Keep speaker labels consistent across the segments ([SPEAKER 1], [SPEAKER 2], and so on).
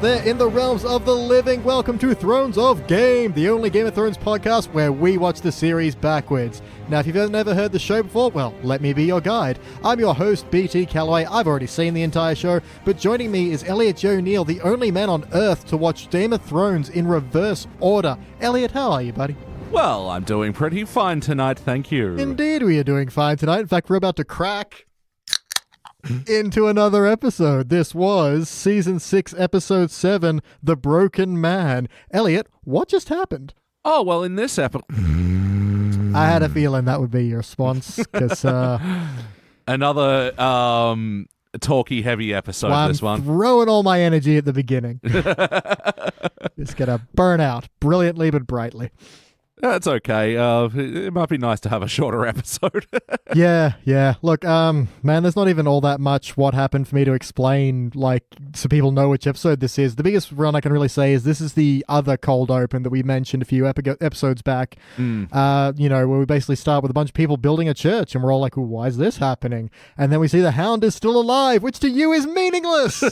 [SPEAKER 1] out there in the realms of the living, welcome to Thrones of Game, the only Game of Thrones podcast where we watch the series backwards. Now, if you've never heard the show before, well, let me be your guide. I'm your host, BT Calloway. I've already seen the entire show, but joining me is Elliot Jay O'Neill, the only man on Earth to watch Game of Thrones in reverse order. Elliot, how are you, buddy?
[SPEAKER 2] Well, I'm doing pretty fine tonight, thank you.
[SPEAKER 1] Indeed, we are doing fine tonight. In fact, we're about to crack into another episode. This was Season 6, Episode 7, The Broken Man. Elliot, what just happened?
[SPEAKER 2] Oh, well, in this episode...
[SPEAKER 1] I had a feeling that would be your response, because...
[SPEAKER 2] Another talky-heavy episode, this one.
[SPEAKER 1] I'm throwing all my energy at the beginning. It's going to burn out brilliantly but brightly.
[SPEAKER 2] That's okay. It might be nice to have a shorter episode.
[SPEAKER 1] Yeah. Look, man, there's not even all that much what happened for me to explain, like, so people know which episode this is. The biggest run I can really say is this is the other cold open that we mentioned a few episodes back. Where we basically start with a bunch of people building a church, and we're all like, well, why is this happening? And then we see the Hound is still alive, which to you is meaningless.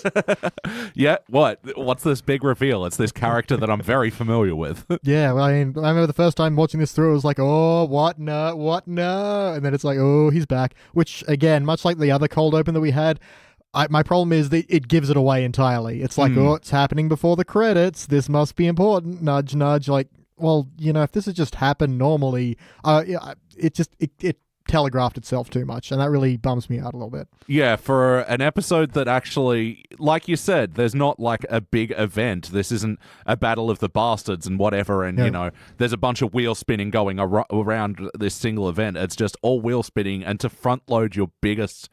[SPEAKER 2] Yeah, what? What's this big reveal? It's this character that I'm very familiar with.
[SPEAKER 1] Yeah, well, I remember the first time watching this through, it was like, oh, what no, and then it's like, oh, he's back, which again, much like the other cold open that we had, my problem is that it gives it away entirely. It's like, oh, it's happening before the credits, this must be important, nudge nudge. Like, well, if this had just happened normally, it telegraphed itself too much, and that really bums me out a little bit.
[SPEAKER 2] Yeah, for an episode that actually, like you said, there's not like a big event. This isn't a battle of the bastards and whatever, and there's a bunch of wheel spinning going around this single event. It's just all wheel spinning, and to front load your biggest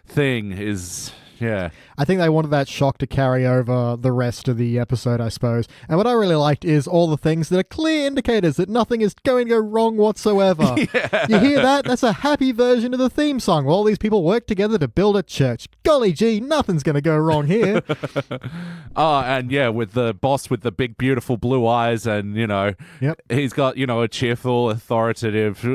[SPEAKER 2] thing is... Yeah.
[SPEAKER 1] I think they wanted that shock to carry over the rest of the episode, I suppose. And what I really liked is all the things that are clear indicators that nothing is going to go wrong whatsoever.
[SPEAKER 2] Yeah.
[SPEAKER 1] You hear that? That's a happy version of the theme song where all these people work together to build a church. Golly gee, nothing's going to go wrong here.
[SPEAKER 2] And yeah, with the boss with the big, beautiful blue eyes, and,
[SPEAKER 1] Yep.
[SPEAKER 2] he's got, a cheerful, authoritative,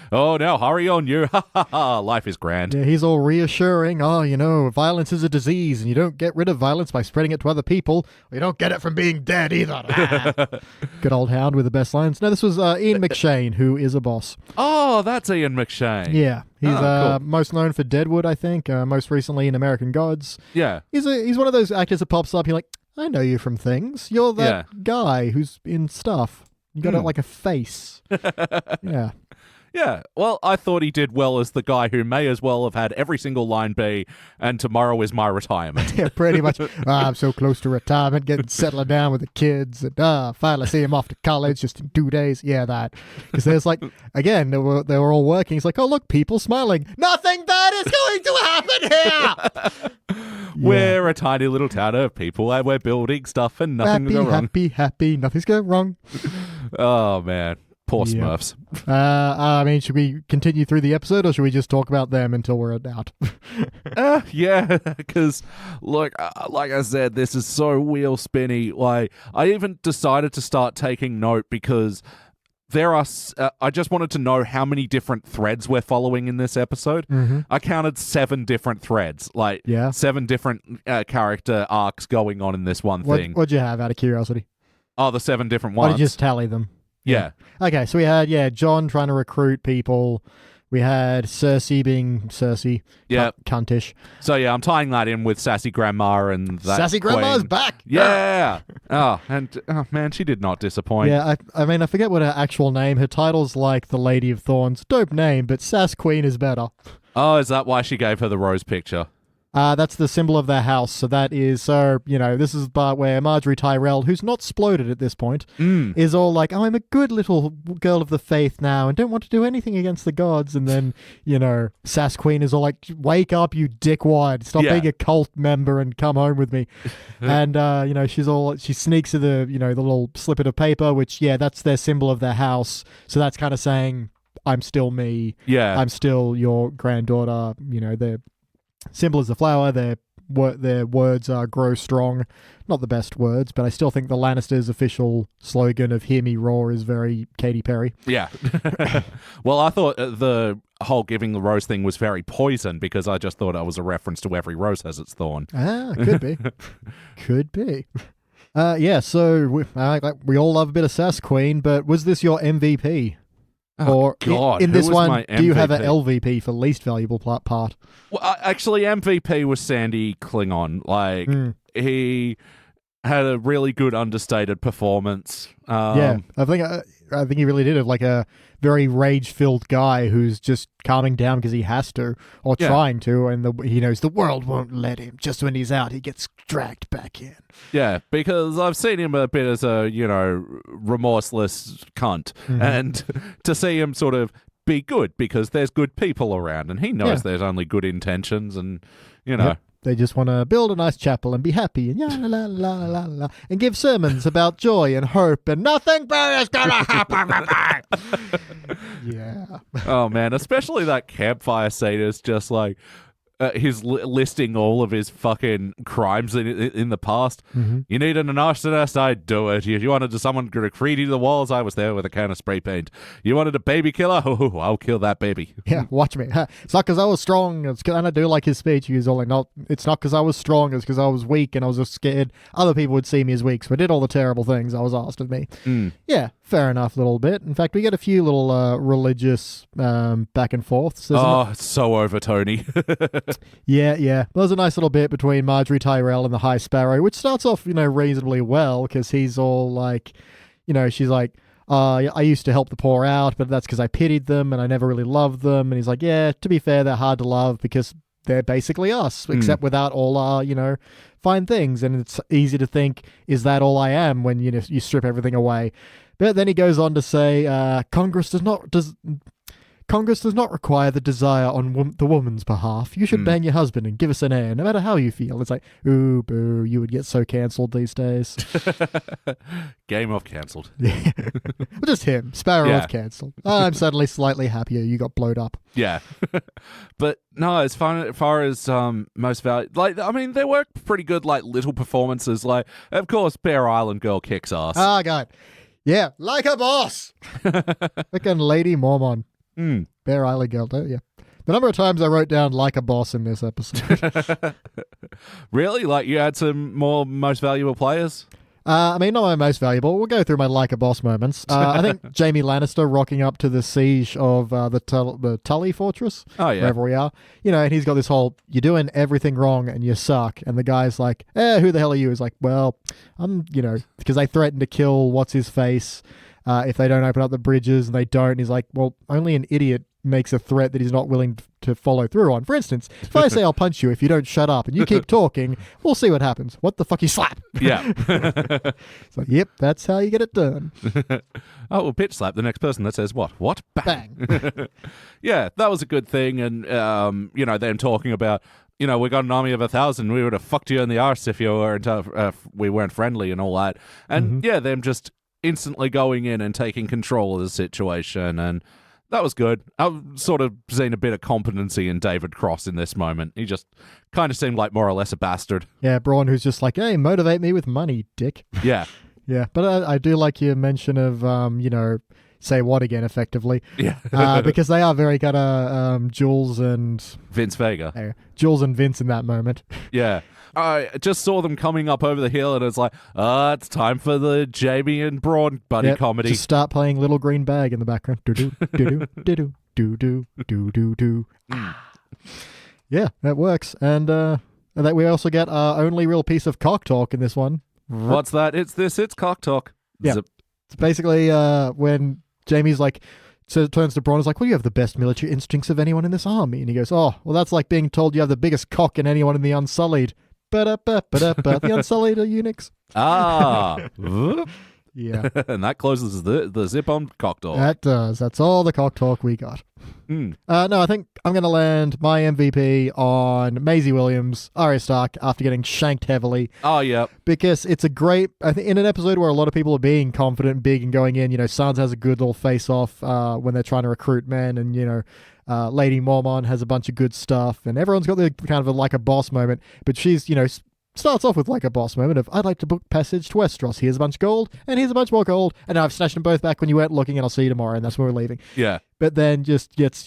[SPEAKER 2] oh, now hurry on you. Ha ha ha, life is grand.
[SPEAKER 1] Yeah, he's all reassuring. Oh, violence is a disease, and you don't get rid of violence by spreading it to other people. You don't get it from being dead either. Good old Hound with the best lines. No, this was Ian McShane, who is a boss.
[SPEAKER 2] Oh, that's Ian McShane.
[SPEAKER 1] Yeah, he's
[SPEAKER 2] cool.
[SPEAKER 1] most known for Deadwood, I think. Most recently in American Gods.
[SPEAKER 2] Yeah,
[SPEAKER 1] he's one of those actors that pops up. You're like, I know you from things. You're that guy who's in stuff. You got like a face. Yeah.
[SPEAKER 2] Yeah, well, I thought he did well as the guy who may as well have had every single line be, and tomorrow is my retirement.
[SPEAKER 1] Yeah, pretty much. I'm so close to retirement, getting settled down with the kids, and finally see him off to college just in 2 days. Yeah, that. Because there's like, again, they were all working. He's like, oh, look, people smiling. Nothing bad is going to happen here!
[SPEAKER 2] We're a tiny little town of people, and we're building stuff, and nothing will go wrong.
[SPEAKER 1] Happy, nothing's going wrong.
[SPEAKER 2] Oh, man. Poor Smurfs.
[SPEAKER 1] Should we continue through the episode, or should we just talk about them until we're out?
[SPEAKER 2] Yeah, because, look, like I said, this is so wheel spinny. Like, I even decided to start taking note because there are... I just wanted to know how many different threads we're following in this episode. Mm-hmm. I counted 7 different threads. 7 different character arcs going on in this one thing.
[SPEAKER 1] What'd you have, out of curiosity?
[SPEAKER 2] Oh, the 7 different ones.
[SPEAKER 1] Or did you just tally them?
[SPEAKER 2] Yeah.
[SPEAKER 1] Okay, so we had, John trying to recruit people. We had Cersei being Cersei.
[SPEAKER 2] Yeah.
[SPEAKER 1] Cuntish.
[SPEAKER 2] So, yeah, I'm tying that in with Sassy Grandma and that
[SPEAKER 1] Sassy Grandma's back!
[SPEAKER 2] Yeah! Man, she did not disappoint.
[SPEAKER 1] Yeah, I forget what her actual name. Her title's like the Lady of Thorns. Dope name, but Sass Queen is better.
[SPEAKER 2] Oh, is that why she gave her the rose picture?
[SPEAKER 1] That's the symbol of their house. So that is, this is the part where Marjorie Tyrell, who's not sploded at this point, is all like, oh, I'm a good little girl of the faith now and don't want to do anything against the gods. And then, Sass Queen is all like, wake up, you dickwad. Stop being a cult member and come home with me. And, she sneaks to the little snippet of paper, which, that's their symbol of their house. So that's kind of saying, I'm still me.
[SPEAKER 2] Yeah.
[SPEAKER 1] I'm still your granddaughter. They're... Simple as a flower, their words are grow strong. Not the best words, but I still think the Lannisters' official slogan of "Hear me roar" is very Katy Perry.
[SPEAKER 2] Yeah. Well, I thought the whole giving the rose thing was very Poison because I just thought it was a reference to every rose has its thorn.
[SPEAKER 1] Ah, could be. Could be. So we all love a bit of Sass Queen, but was this your MVP?
[SPEAKER 2] Oh,
[SPEAKER 1] or
[SPEAKER 2] God,
[SPEAKER 1] in this
[SPEAKER 2] who was
[SPEAKER 1] one,
[SPEAKER 2] my
[SPEAKER 1] do you have an
[SPEAKER 2] MVP?
[SPEAKER 1] LVP for least valuable part?
[SPEAKER 2] Well, actually, MVP was Sandy Klingon. Like, he had a really good understated performance.
[SPEAKER 1] Yeah, I think he really did have like a very rage-filled guy who's just calming down because he has to, or trying to, and he knows the world won't let him. Just when he's out, he gets dragged back in.
[SPEAKER 2] Yeah, because I've seen him a bit as a, remorseless cunt. And to see him sort of be good because there's good people around and he knows there's only good intentions and,
[SPEAKER 1] Yep. They just want to build a nice chapel and be happy and la and give sermons about joy and hope and nothing bad is gonna happen. Yeah.
[SPEAKER 2] Oh, man, especially that campfire scene is just like he's listing all of his fucking crimes in the past. You needed an arsonist, I'd do it. You wanted someone graffiti the walls, I was there with a can of spray paint. You wanted a baby killer? Oh, I'll kill that baby.
[SPEAKER 1] Yeah, watch me. It's not because I was strong. And I do like his speech. He's all like, it's not because I was strong. It's because I was weak and I was just scared other people would see me as weak. So I did all the terrible things I was asked of me. Yeah, fair enough, little bit. In fact, we get a few little religious back and forths.
[SPEAKER 2] It's so over, Tony.
[SPEAKER 1] Yeah. There's a nice little bit between Marjorie Tyrell and the High Sparrow, which starts off, reasonably well, because he's all like, she's like, I used to help the poor out, but that's because I pitied them and I never really loved them. And he's like, yeah, to be fair, they're hard to love because they're basically us, except without all our, fine things. And it's easy to think, is that all I am when, you strip everything away? But then he goes on to say, Congress does not require the desire on the woman's behalf. You should bang your husband and give us an heir, no matter how you feel. It's like, ooh, boo, you would get so cancelled these days.
[SPEAKER 2] Game off cancelled.
[SPEAKER 1] Yeah. Just him. Sparrow off cancelled. I'm suddenly slightly happier you got blowed up.
[SPEAKER 2] Yeah. But no, as far as most valuable, there were pretty good, little performances. Of course, Bear Island Girl kicks ass.
[SPEAKER 1] Oh, God. Yeah, like a boss. Freaking Lady Mormon. Bear Island Girl, yeah. The number of times I wrote down like a boss in this episode.
[SPEAKER 2] Really? You had some more most valuable players?
[SPEAKER 1] Not my most valuable. We'll go through my like a boss moments. I think Jaime Lannister rocking up to the siege of the Tully Fortress.
[SPEAKER 2] Oh, yeah.
[SPEAKER 1] Wherever we are. And he's got this whole, you're doing everything wrong and you suck. And the guy's like, who the hell are you? He's like, well, I'm, because they threatened to kill what's-his-face if they don't open up the bridges, and they don't. And he's like, well, only an idiot makes a threat that he's not willing to follow through on. For instance, if I say I'll punch you if you don't shut up and you keep talking, we'll see what happens. What the fuck, you slap?
[SPEAKER 2] Yeah.
[SPEAKER 1] It's like, yep, that's how you get it done.
[SPEAKER 2] We'll pitch slap the next person that says what? What? Bang. Yeah, that was a good thing. And, them talking about, we got an army of 1,000. We would have fucked you in the arse if you weren't, we weren't friendly and all that. And, them just instantly going in and taking control of the situation, and that was good. I've sort of seen a bit of competency in David Cross in this moment. He just kind of seemed like more or less a bastard.
[SPEAKER 1] Yeah, Braun, who's just like, hey, motivate me with money, dick.
[SPEAKER 2] Yeah.
[SPEAKER 1] Yeah, but I do like your mention of, say what again, effectively.
[SPEAKER 2] Yeah.
[SPEAKER 1] Because they are very kind of Jules and...
[SPEAKER 2] Vince Vega.
[SPEAKER 1] Jules and Vince in that moment.
[SPEAKER 2] Yeah. I just saw them coming up over the hill, and it's like, it's time for the Jamie and Braun buddy comedy.
[SPEAKER 1] Just start playing Little Green Bag in the background. Do-do, do-do, do-do, do-do, do-do, do. Yeah, that works. And that we also get our only real piece of cock talk in this one.
[SPEAKER 2] What's that? It's cock talk.
[SPEAKER 1] Yeah. It's basically when Jamie's like, turns to Braun, is like, well, you have the best military instincts of anyone in this army. And he goes, oh, well, that's like being told you have the biggest cock in anyone in the Unsullied. The Unsullied are eunuchs.
[SPEAKER 2] Ah.
[SPEAKER 1] Yeah.
[SPEAKER 2] And that closes the zip on cock talk.
[SPEAKER 1] That does. That's all the cock talk we got. No, I think I'm going to land my MVP on Maisie Williams, Arya Stark, after getting shanked heavily.
[SPEAKER 2] Oh, yeah.
[SPEAKER 1] Because it's a great... I think in an episode where a lot of people are being confident, big, and going in, Sansa has a good little face-off when they're trying to recruit men, and, Lady Mormon has a bunch of good stuff, and everyone's got the kind of a like a boss moment, but she's, starts off with like a boss moment of, I'd like to book passage to Westeros. Here's a bunch of gold, and here's a bunch more gold, and I've snatched them both back when you weren't looking, and I'll see you tomorrow, and that's when we're leaving.
[SPEAKER 2] Yeah.
[SPEAKER 1] But then just gets,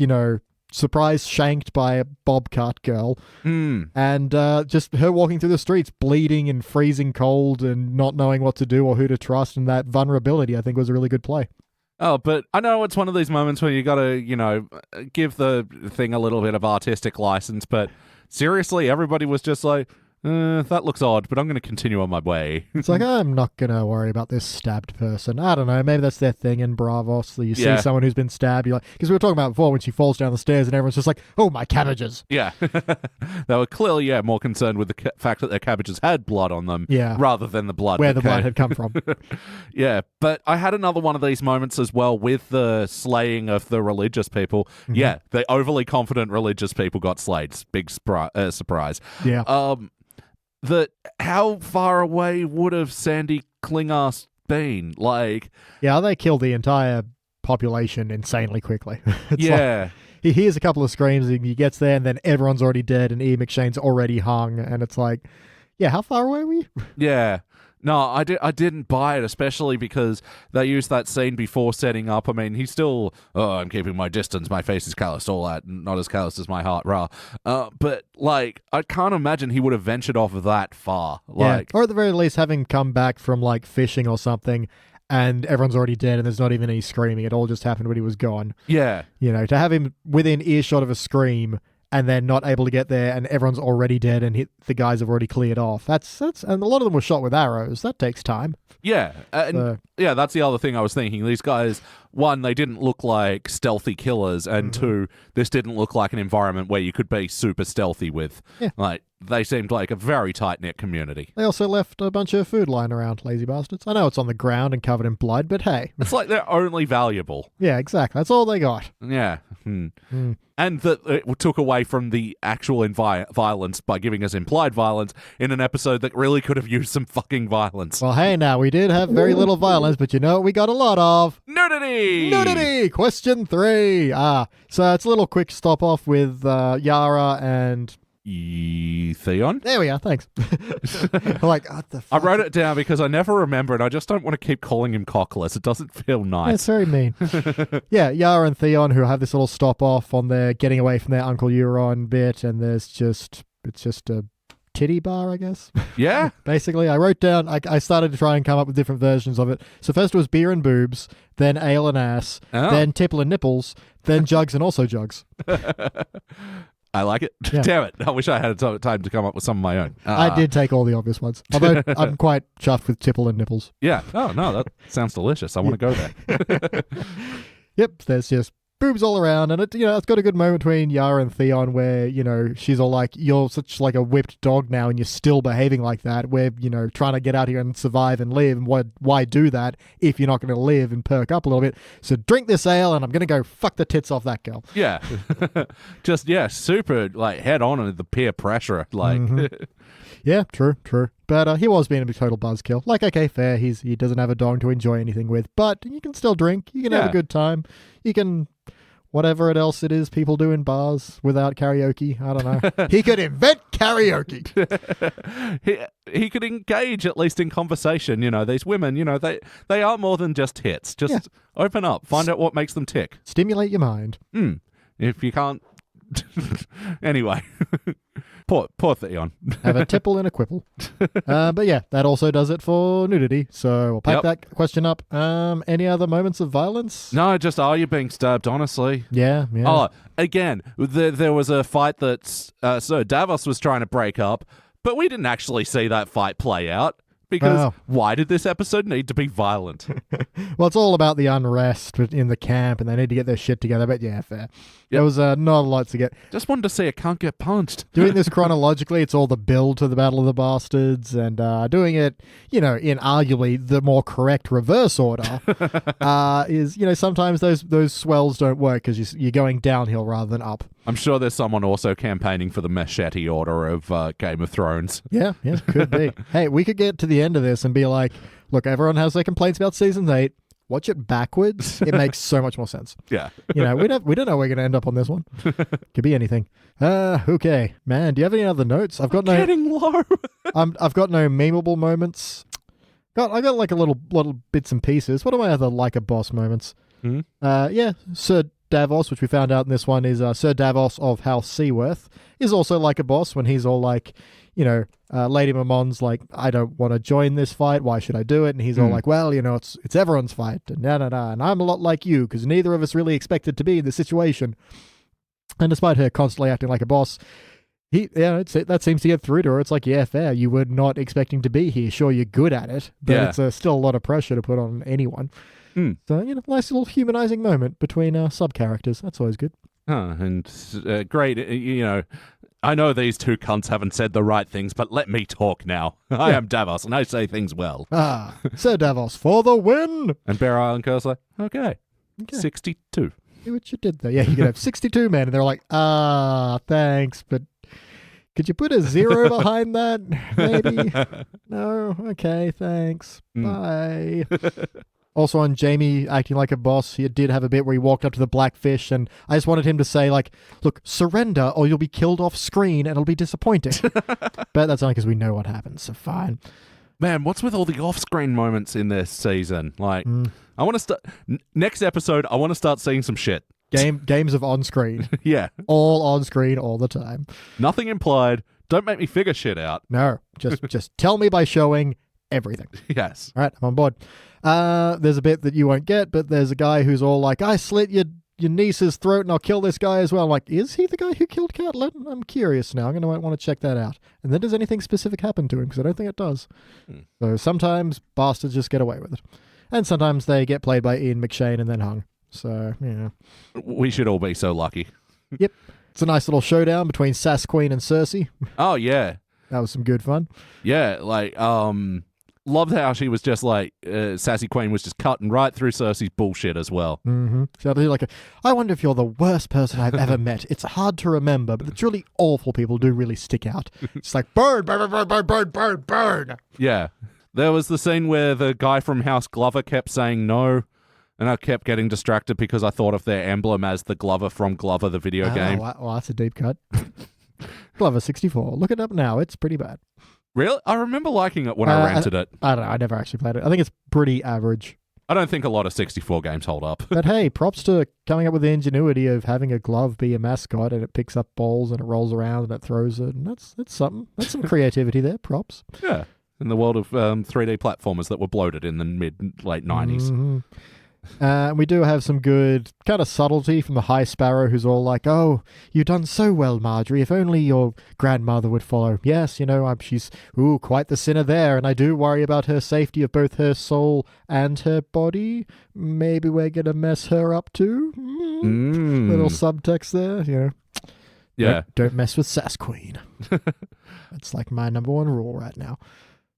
[SPEAKER 1] surprise shanked by a bobcat girl. And just her walking through the streets bleeding and freezing cold and not knowing what to do or who to trust, and that vulnerability I think was a really good play.
[SPEAKER 2] Oh, but I know it's one of these moments where you got to, give the thing a little bit of artistic license, but seriously, everybody was just like, that looks odd, but I'm going to continue on my way.
[SPEAKER 1] It's like, I'm not going to worry about this stabbed person. I don't know. Maybe that's their thing in Bravos. So you see someone who's been stabbed. You're like, because we were talking about before when she falls down the stairs and everyone's just like, oh, my cabbages.
[SPEAKER 2] Yeah. They were clearly, more concerned with the fact that their cabbages had blood on them rather than the blood.
[SPEAKER 1] Where the blood had come from.
[SPEAKER 2] Yeah. But I had another one of these moments as well with the slaying of the religious people. Mm-hmm. Yeah. The overly confident religious people got slayed. Big surprise.
[SPEAKER 1] Yeah.
[SPEAKER 2] How far away would have Sandy Klingass been?
[SPEAKER 1] They killed the entire population insanely quickly. He hears a couple of screams and he gets there and then everyone's already dead and Ian McShane's already hung, and it's like, how far away were you?
[SPEAKER 2] Yeah. No, I didn't buy it, especially because they used that scene before setting up. I mean, he's still, I'm keeping my distance, my face is calloused, all that, not as calloused as my heart, rah. But, I can't imagine he would have ventured off that far.
[SPEAKER 1] Or at the very least, having come back from, fishing or something, and everyone's already dead and there's not even any screaming. It all just happened when he was gone.
[SPEAKER 2] Yeah.
[SPEAKER 1] To have him within earshot of a scream and then not able to get there and everyone's already dead and the guys have already cleared off. That's and a lot of them were shot with arrows. That takes time.
[SPEAKER 2] Yeah. That's the other thing I was thinking. These guys, one, they didn't look like stealthy killers, and two, this didn't look like an environment where you could be super stealthy with. Yeah. They seemed like a very tight-knit community.
[SPEAKER 1] They also left a bunch of food lying around, lazy bastards. I know it's on the ground and covered in blood, but hey.
[SPEAKER 2] It's like they're only valuable.
[SPEAKER 1] Yeah, exactly. That's all they got.
[SPEAKER 2] Yeah. And that it took away from the actual violence by giving us implied violence in an episode that really could have used some fucking violence.
[SPEAKER 1] Well, hey, now, we did have very little violence, but you know what we got a lot of?
[SPEAKER 2] Nudity!
[SPEAKER 1] Nudity! Question 3. So it's a little quick stop-off with Yara and...
[SPEAKER 2] Theon?
[SPEAKER 1] There we are, thanks. What the fuck?
[SPEAKER 2] I wrote it down because I never remember it. I just don't want to keep calling him cockless. It doesn't feel nice.
[SPEAKER 1] It's very mean. Yara and Theon, who have this little stop off on their getting away from their Uncle Euron bit, and it's just a titty bar, I guess.
[SPEAKER 2] Yeah.
[SPEAKER 1] Basically, I wrote down, I started to try and come up with different versions of it. So first it was beer and boobs, then ale and ass, then tipple and nipples, then jugs and also jugs.
[SPEAKER 2] I like it. Yeah. Damn it. I wish I had time to come up with some of my own.
[SPEAKER 1] I did take all the obvious ones. Although I'm quite chuffed with tipple and nipples.
[SPEAKER 2] Yeah. Oh, no, that sounds delicious. I want to go there.
[SPEAKER 1] Yep. There's just boobs all around, and it's got a good moment between Yara and Theon where, she's all like, you're such like a whipped dog now and you're still behaving like that. We're, trying to get out here and survive and live, and why do that if you're not going to live and perk up a little bit? So drink this ale and I'm going to go fuck the tits off that girl.
[SPEAKER 2] Yeah. Just, super head on with the peer pressure.
[SPEAKER 1] Yeah, true. But he was being a total buzzkill. Okay, fair. He doesn't have a dog to enjoy anything with, but you can still drink. You can have a good time. You can... whatever else it is people do in bars without karaoke. I don't know. He could invent karaoke.
[SPEAKER 2] he could engage at least in conversation. These women, they are more than just hits. Just open up. Find out what makes them tick.
[SPEAKER 1] Stimulate your mind.
[SPEAKER 2] If you can't... Anyway. Poor Theon.
[SPEAKER 1] Have a tipple and a quipple. But yeah, that also does it for nudity. So we'll pack that question up. Any other moments of violence?
[SPEAKER 2] No, just are you being stabbed, honestly?
[SPEAKER 1] Yeah.
[SPEAKER 2] Oh, again, there was a fight that so Davos was trying to break up, but we didn't actually see that fight play out. Because why did this episode need to be violent?
[SPEAKER 1] Well, it's all about the unrest in the camp, and they need to get their shit together. But yeah, fair. Yep. There was not a lot to get.
[SPEAKER 2] Just wanted to see it can't get punched.
[SPEAKER 1] Doing this chronologically, it's all the build to the Battle of the Bastards, and doing it, in arguably the more correct reverse order, is sometimes those swells don't work because you're going downhill rather than up.
[SPEAKER 2] I'm sure there's someone also campaigning for the machete order of Game of Thrones.
[SPEAKER 1] Yeah, could be. Hey, we could get to the end of this and be like, look, everyone has their complaints about season 8. Watch it backwards. It makes so much more sense.
[SPEAKER 2] Yeah.
[SPEAKER 1] We don't know where we're going to end up on this one. Could be anything. Okay. Man, do you have any other notes?
[SPEAKER 2] I'm getting low.
[SPEAKER 1] I've got no memeable moments. I got like a little bits and pieces. What are my other like a boss moments?
[SPEAKER 2] Mm-hmm.
[SPEAKER 1] Sir Davos, which we found out in this one is Sir Davos of House Seaworth, is also like a boss when he's all like, Lady Mamon's like, I don't want to join this fight. Why should I do it? And he's all like, well, it's everyone's fight. And and I'm a lot like you because neither of us really expected to be in this situation. And despite her constantly acting like a boss, that seems to get through to her. It's like, yeah, fair. You were not expecting to be here. Sure, you're good at it, but it's still a lot of pressure to put on anyone. So, nice little humanizing moment between sub-characters. That's always good.
[SPEAKER 2] And great, I know these two cunts haven't said the right things, but let me talk now. I am Davos, and I say things well.
[SPEAKER 1] Sir Davos for the win!
[SPEAKER 2] And Bear Island Curse like, okay. 62.
[SPEAKER 1] See what you did there. Yeah, you could have 62 men, and they're like, thanks, but could you put a 0 behind that? Maybe? No? Okay, thanks. Bye. Also on Jaime acting like a boss, he did have a bit where he walked up to the Blackfish, and I just wanted him to say, like, look, surrender or you'll be killed off screen and it'll be disappointing. But that's only because we know what happens, so fine.
[SPEAKER 2] Man, what's with all the off-screen moments in this season? Like, I want to start... Next episode, I want to start seeing some shit.
[SPEAKER 1] Games of on-screen.
[SPEAKER 2] Yeah.
[SPEAKER 1] All on-screen all the time.
[SPEAKER 2] Nothing implied. Don't make me figure shit out.
[SPEAKER 1] No, just tell me by showing everything.
[SPEAKER 2] Yes.
[SPEAKER 1] All right, I'm on board. There's a bit that you won't get, but there's a guy who's all like, I slit your niece's throat and I'll kill this guy as well. I'm like, is he the guy who killed Catelyn? I'm curious now. I'm going to want to check that out. And then does anything specific happen to him? Because I don't think it does. So sometimes bastards just get away with it. And sometimes they get played by Ian McShane and then hung. So,
[SPEAKER 2] We should all be so lucky.
[SPEAKER 1] Yep. It's a nice little showdown between Sass Queen and Cersei.
[SPEAKER 2] Oh, yeah.
[SPEAKER 1] That was some good fun.
[SPEAKER 2] Yeah, like, loved how she was just like, Sassy Queen was just cutting right through Cersei's bullshit as well.
[SPEAKER 1] Mm-hmm. So I wonder if you're the worst person I've ever met. It's hard to remember, but the truly awful people do really stick out. It's like, burn, burn, burn, burn, burn, burn, burn.
[SPEAKER 2] Yeah. There was the scene where the guy from House Glover kept saying no, and I kept getting distracted because I thought of their emblem as the Glover from Glover, the video game.
[SPEAKER 1] Well, that's a deep cut. Glover 64. Look it up now. It's pretty bad.
[SPEAKER 2] Really? I remember liking it when I rented it.
[SPEAKER 1] I don't know. I never actually played it. I think it's pretty average.
[SPEAKER 2] I don't think a lot of 64 games hold up.
[SPEAKER 1] But hey, props to coming up with the ingenuity of having a glove be a mascot and it picks up balls and it rolls around and it throws it. And that's something. That's some creativity there. Props.
[SPEAKER 2] Yeah. In the world of 3D platformers that were bloated in the late 90s.
[SPEAKER 1] Mm-hmm. We do have some good kind of subtlety from the High Sparrow, who's all like, oh, you've done so well, Marjorie. If only your grandmother would follow. Yes, she's quite the sinner there, and I do worry about her safety of both her soul and her body. Maybe we're going to mess her up too. Little subtext there,
[SPEAKER 2] Yeah.
[SPEAKER 1] Don't mess with Sass Queen. That's like my number one rule right now.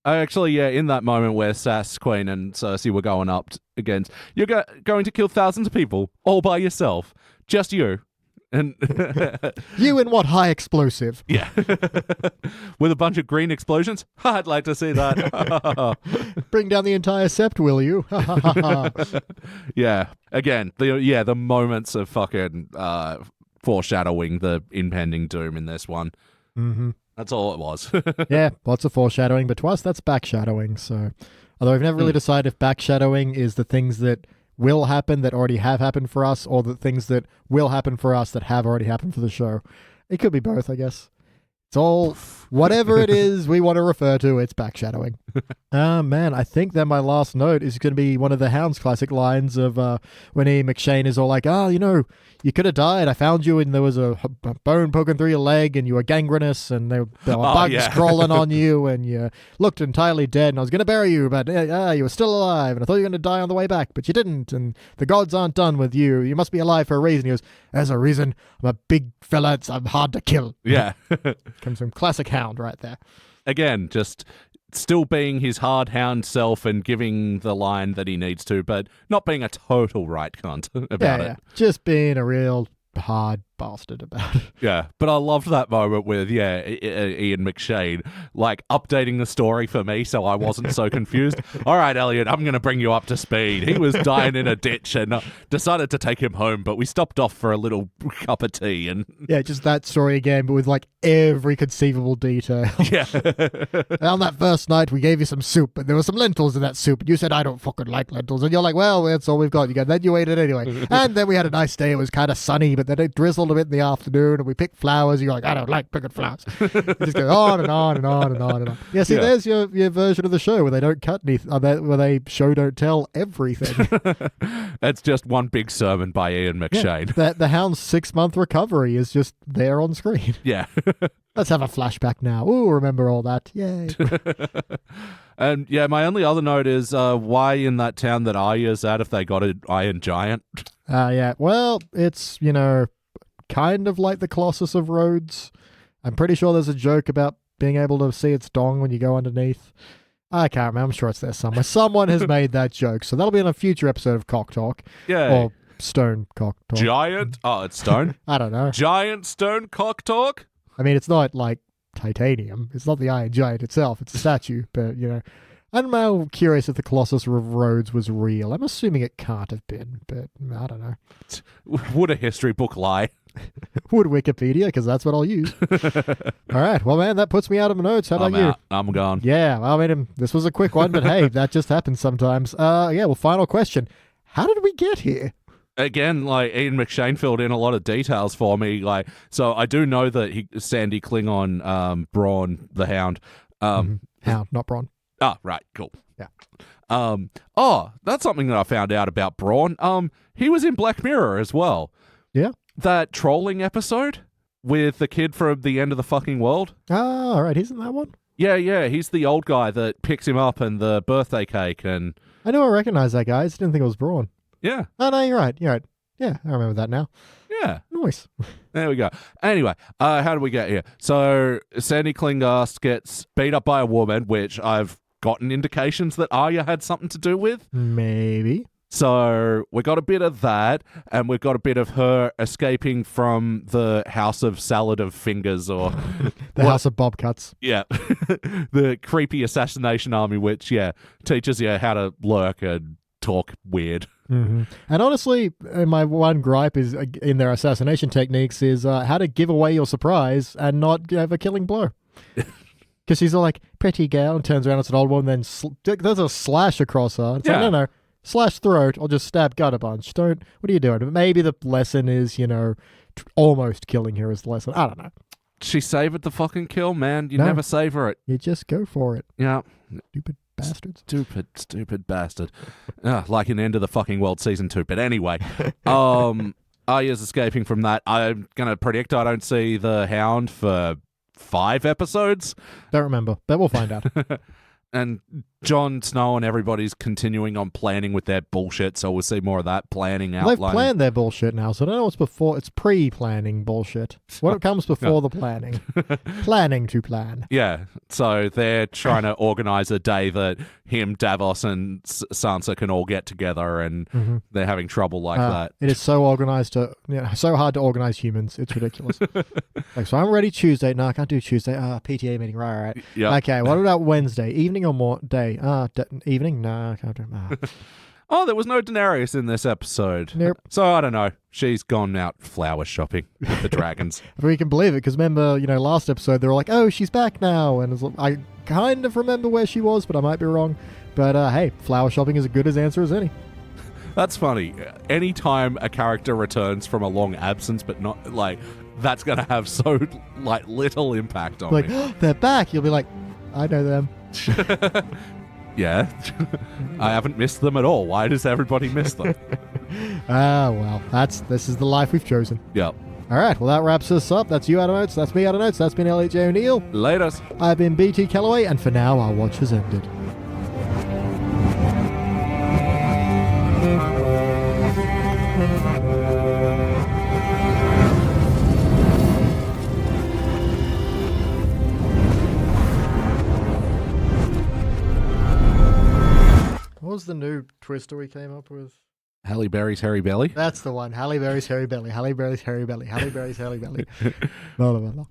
[SPEAKER 2] Actually, in that moment where Sass Queen and Cersei were going up against, you're going to kill thousands of people all by yourself, just you, and
[SPEAKER 1] you in what high explosive?
[SPEAKER 2] Yeah, with a bunch of green explosions. I'd like to see that.
[SPEAKER 1] Bring down the entire sept, will you?
[SPEAKER 2] Yeah. Again, the moments of fucking foreshadowing the impending doom in this one.
[SPEAKER 1] Mm-hmm.
[SPEAKER 2] That's all it was.
[SPEAKER 1] Yeah, lots of foreshadowing, but to us, that's backshadowing. So, although we've never really decided if backshadowing is the things that will happen that already have happened for us, or the things that will happen for us that have already happened for the show. It could be both, I guess. It's all, whatever it is we want to refer to, it's backshadowing. Man, I think that my last note is going to be one of the Hound's classic lines of when Ian McShane is all like, you could have died. I found you and there was a bone poking through your leg and you were gangrenous and there were bugs crawling on you and you looked entirely dead and I was going to bury you, but you were still alive and I thought you were going to die on the way back, but you didn't, and the gods aren't done with you. You must be alive for a reason. He goes, there's a reason. I'm a big fella. I'm hard to kill.
[SPEAKER 2] Yeah.
[SPEAKER 1] Comes from classic Hound right there.
[SPEAKER 2] Again, just still being his hard Hound self and giving the line that he needs to, but not being a total right cunt about it.
[SPEAKER 1] Just being a real hard bastard about it.
[SPEAKER 2] Yeah, but I loved that moment with, Ian McShane, like, updating the story for me so I wasn't so confused. All right, Elliot, I'm going to bring you up to speed. He was dying in a ditch and decided to take him home, but we stopped off for a little cup of tea. And
[SPEAKER 1] Yeah, just that story again, but with, like, every conceivable detail.
[SPEAKER 2] yeah.
[SPEAKER 1] And on that first night, we gave you some soup, and there were some lentils in that soup, and you said, I don't fucking like lentils. And you're like, well, that's all we've got. You go, then you ate it anyway. And then we had a nice day. It was kind of sunny, but then it drizzled a bit in the afternoon, and we picked flowers. And you're like, I don't like picking flowers. It just goes on and on and on and on and on. Yeah, see, there's your version of the show where they don't cut anything, where they show don't tell everything.
[SPEAKER 2] It's just one big sermon by Ian McShane.
[SPEAKER 1] Yeah, the Hound's 6-month recovery is just there on screen.
[SPEAKER 2] Yeah.
[SPEAKER 1] Let's have a flashback now. Ooh, remember all that. Yay.
[SPEAKER 2] And yeah, my only other note is why in that town that Arya's at if they got an Iron Giant?
[SPEAKER 1] Yeah. Well, it's, kind of like the Colossus of Rhodes. I'm pretty sure there's a joke about being able to see its dong when you go underneath. I can't remember. I'm sure it's there somewhere. Someone has made that joke. So that'll be in a future episode of Cock Talk.
[SPEAKER 2] Yeah.
[SPEAKER 1] Or Stone Cock Talk.
[SPEAKER 2] Giant? Oh, it's stone?
[SPEAKER 1] I don't know.
[SPEAKER 2] Giant stone cock talk?
[SPEAKER 1] I mean, it's not like titanium. It's not the Iron Giant itself. It's a statue. But, I'm now curious if the Colossus of Rhodes was real. I'm assuming it can't have been, but I don't know.
[SPEAKER 2] Would a history book lie?
[SPEAKER 1] Would Wikipedia, because that's what I'll use. All right. Well, man, that puts me out of my notes. How about you?
[SPEAKER 2] I'm gone.
[SPEAKER 1] Yeah. Well, I mean, this was a quick one, but hey, that just happens sometimes. Well, final question. How did we get here?
[SPEAKER 2] Again, like, Ian McShane filled in a lot of details for me. Like, so I do know that Sandy Klingon, Braun the Hound.
[SPEAKER 1] Hound, not Braun.
[SPEAKER 2] Ah, right, cool.
[SPEAKER 1] Yeah.
[SPEAKER 2] That's something that I found out about Braun. He was in Black Mirror as well.
[SPEAKER 1] Yeah.
[SPEAKER 2] That trolling episode with the kid from the end of the fucking world.
[SPEAKER 1] Ah, all right. He's in that one?
[SPEAKER 2] Yeah. He's the old guy that picks him up and the birthday cake and...
[SPEAKER 1] I know I recognize that guy. I just didn't think it was Braun.
[SPEAKER 2] Yeah.
[SPEAKER 1] Oh, no, you're right. Yeah, I remember that now.
[SPEAKER 2] Yeah.
[SPEAKER 1] Nice.
[SPEAKER 2] There we go. Anyway, how did we get here? So, Sandy Klingast gets beat up by a woman, which I've gotten indications that Arya had something to do with.
[SPEAKER 1] Maybe.
[SPEAKER 2] So, we got a bit of that, and we've got a bit of her escaping from the House of Salad of Fingers, or...
[SPEAKER 1] the House of Bob Cuts.
[SPEAKER 2] Yeah. The creepy assassination army, which, teaches you how to lurk and talk weird.
[SPEAKER 1] Mm-hmm. And honestly, my one gripe is in their assassination techniques is how to give away your surprise and not have a killing blow. Because she's all like, pretty girl, and turns around, it's an old woman, then there's a slash across her. It's like, no, slash throat, or just stab gut a bunch. What are you doing? But maybe the lesson is, almost killing her is the lesson. I don't know.
[SPEAKER 2] She savored the fucking kill, man. You never savor it.
[SPEAKER 1] You just go for it.
[SPEAKER 2] Yeah.
[SPEAKER 1] Stupid bastards.
[SPEAKER 2] Stupid bastard. Like in End of the Fucking World Season 2. But anyway, Arya's escaping from that. I'm going to predict I don't see the Hound for 5 episodes.
[SPEAKER 1] Don't remember, but we'll find out.
[SPEAKER 2] And Jon Snow and everybody's continuing on planning with their bullshit, so we'll see more of that planning outlining.
[SPEAKER 1] They've planned their bullshit now, so I don't know what's before. It's pre-planning bullshit. What comes before the planning? Planning to plan.
[SPEAKER 2] Yeah, so they're trying to organize a day that him, Davos, and Sansa can all get together, and they're having trouble like that.
[SPEAKER 1] It is so organized so hard to organize humans. It's ridiculous. So I'm ready Tuesday. No, I can't do Tuesday. PTA meeting. Right.
[SPEAKER 2] Yep.
[SPEAKER 1] Okay, what about Wednesday? Evening or day? Evening? No, I can't do it.
[SPEAKER 2] Oh, there was no Daenerys in this episode.
[SPEAKER 1] Nope.
[SPEAKER 2] So I don't know. She's gone out flower shopping with the dragons.
[SPEAKER 1] If we can believe it, because remember, last episode they were like, "Oh, she's back now," and I kind of remember where she was, but I might be wrong. But hey, flower shopping is as good as answer as any.
[SPEAKER 2] That's funny. Anytime a character returns from a long absence, but not like that's gonna have so little impact on me.
[SPEAKER 1] They're back. You'll be like, I know them.
[SPEAKER 2] Yeah. I haven't missed them at all. Why does everybody miss them?
[SPEAKER 1] Well, this is the life we've chosen.
[SPEAKER 2] Yep.
[SPEAKER 1] All right, well, that wraps us up. That's you out of notes. That's me out of notes. That's been Elliot Jay O'Neill.
[SPEAKER 2] Laters.
[SPEAKER 1] I've been BT Calloway, and for now, our watch has ended. What was the new twister we came up with?
[SPEAKER 2] Halle Berry's hairy belly.
[SPEAKER 1] That's the one. Halle Berry's hairy belly. Halle Berry's hairy belly. Halle Berry's hairy belly. No.